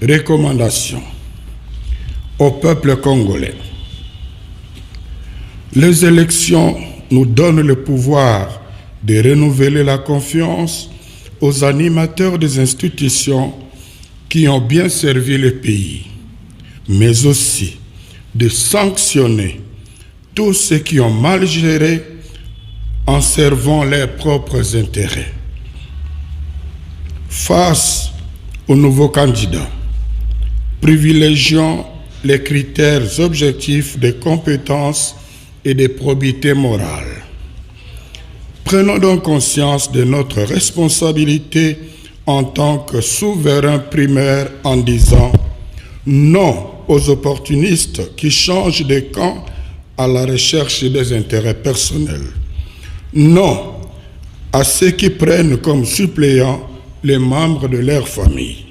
Recommandations au peuple congolais. Les élections nous donnent le pouvoir de renouveler la confiance aux animateurs des institutions qui ont bien servi le pays, mais aussi de sanctionner tous ceux qui ont mal géré en servant leurs propres intérêts. Face aux nouveaux candidats, privilégions les critères objectifs de compétences et de probité morale. Prenons donc conscience de notre responsabilité en tant que souverain primaire en disant non aux opportunistes qui changent de camp à la recherche des intérêts personnels. Non à ceux qui prennent comme suppléants les membres de leur famille.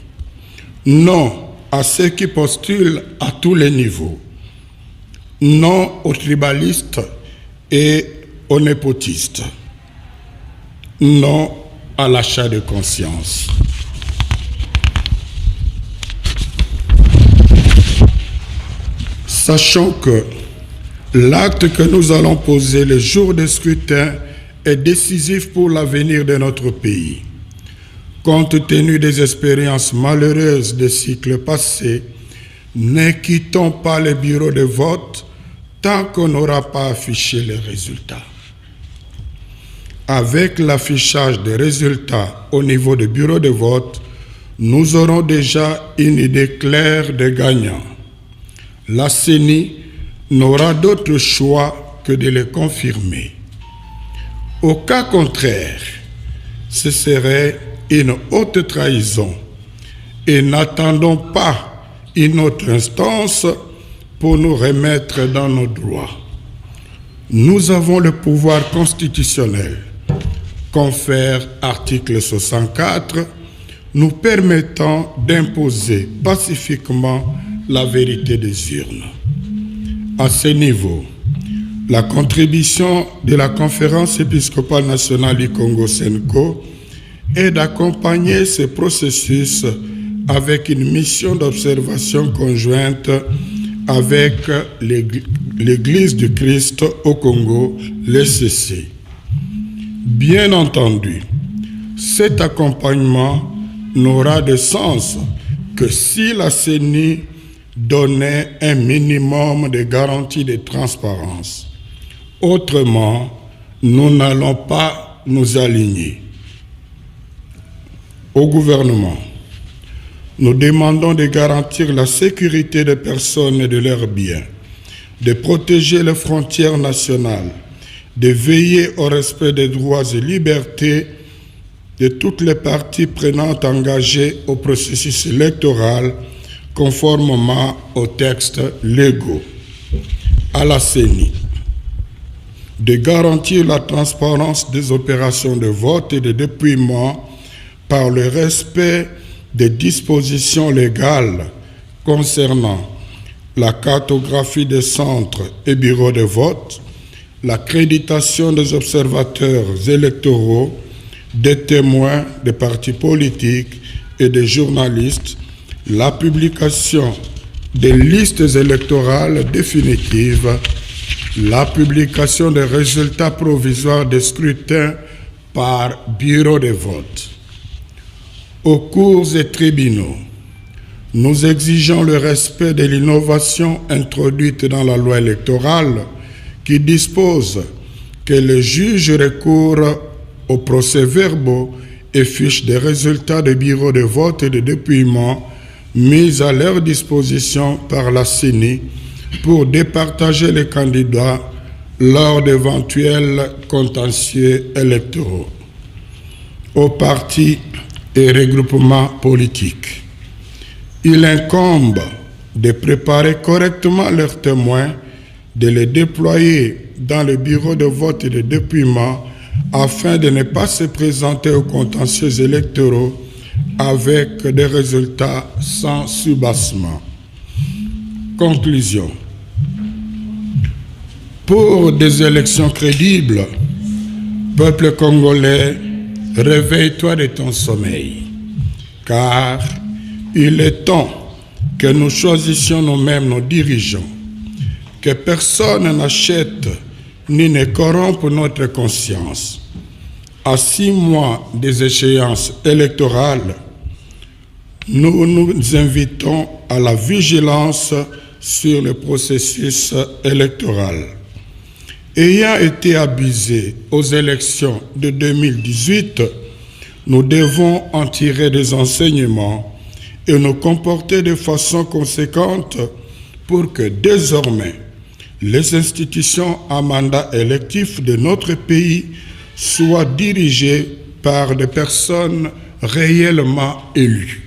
Non à ceux qui postulent à tous les niveaux. Non aux tribalistes et aux népotistes. Non à l'achat de conscience. Sachons que l'acte que nous allons poser le jour du scrutin est décisif pour l'avenir de notre pays. Compte tenu des expériences malheureuses des cycles passés, ne quittons pas les bureaux de vote tant qu'on n'aura pas affiché les résultats. Avec l'affichage des résultats au niveau des bureaux de vote, nous aurons déjà une idée claire des gagnants. La CENI n'aura d'autre choix que de les confirmer. Au cas contraire, ce serait une haute trahison et n'attendons pas une autre instance pour nous remettre dans nos droits. Nous avons le pouvoir constitutionnel, confère article 64, nous permettant d'imposer pacifiquement la vérité des urnes. À ce niveau, la contribution de la Conférence épiscopale nationale du Congo SENCO est d'accompagner ce processus avec une mission d'observation conjointe avec l'Église du Christ au Congo, l'ECC. Bien entendu, cet accompagnement n'aura de sens que si la CENI donnait un minimum de garantie de transparence. Autrement, nous n'allons pas nous aligner. Au gouvernement, nous demandons de garantir la sécurité des personnes et de leurs biens, de protéger les frontières nationales, de veiller au respect des droits et libertés de toutes les parties prenantes engagées au processus électoral conformément aux textes légaux. À la CENI, de garantir la transparence des opérations de vote et de dépouillement par le respect des dispositions légales concernant la cartographie des centres et bureaux de vote, l'accréditation des observateurs électoraux, des témoins des partis politiques et des journalistes, la publication des listes électorales définitives, la publication des résultats provisoires des scrutins par bureau de vote. Aux cours et tribunaux, nous exigeons le respect de l'innovation introduite dans la loi électorale qui dispose que les juges recourent aux procès-verbaux et fiches des résultats des bureaux de vote et de dépouillement mis à leur disposition par la CENI pour départager les candidats lors d'éventuels contentieux électoraux. Aux partis et regroupements politiques, il incombe de préparer correctement leurs témoins, de les déployer dans le bureau de vote et de dépouillement afin de ne pas se présenter aux contentieux électoraux avec des résultats sans soubassement. Conclusion. Pour des élections crédibles, peuple congolais, réveille-toi de ton sommeil, car Il est temps que nous choisissions nous-mêmes nos dirigeants, que personne n'achète ni ne corrompe notre conscience. À 6 mois des échéances électorales, nous nous invitons à la vigilance sur le processus électoral. Ayant été abusés aux élections de 2018, nous devons en tirer des enseignements et nous comporter de façon conséquente pour que désormais les institutions à mandat électif de notre pays soient dirigées par des personnes réellement élues.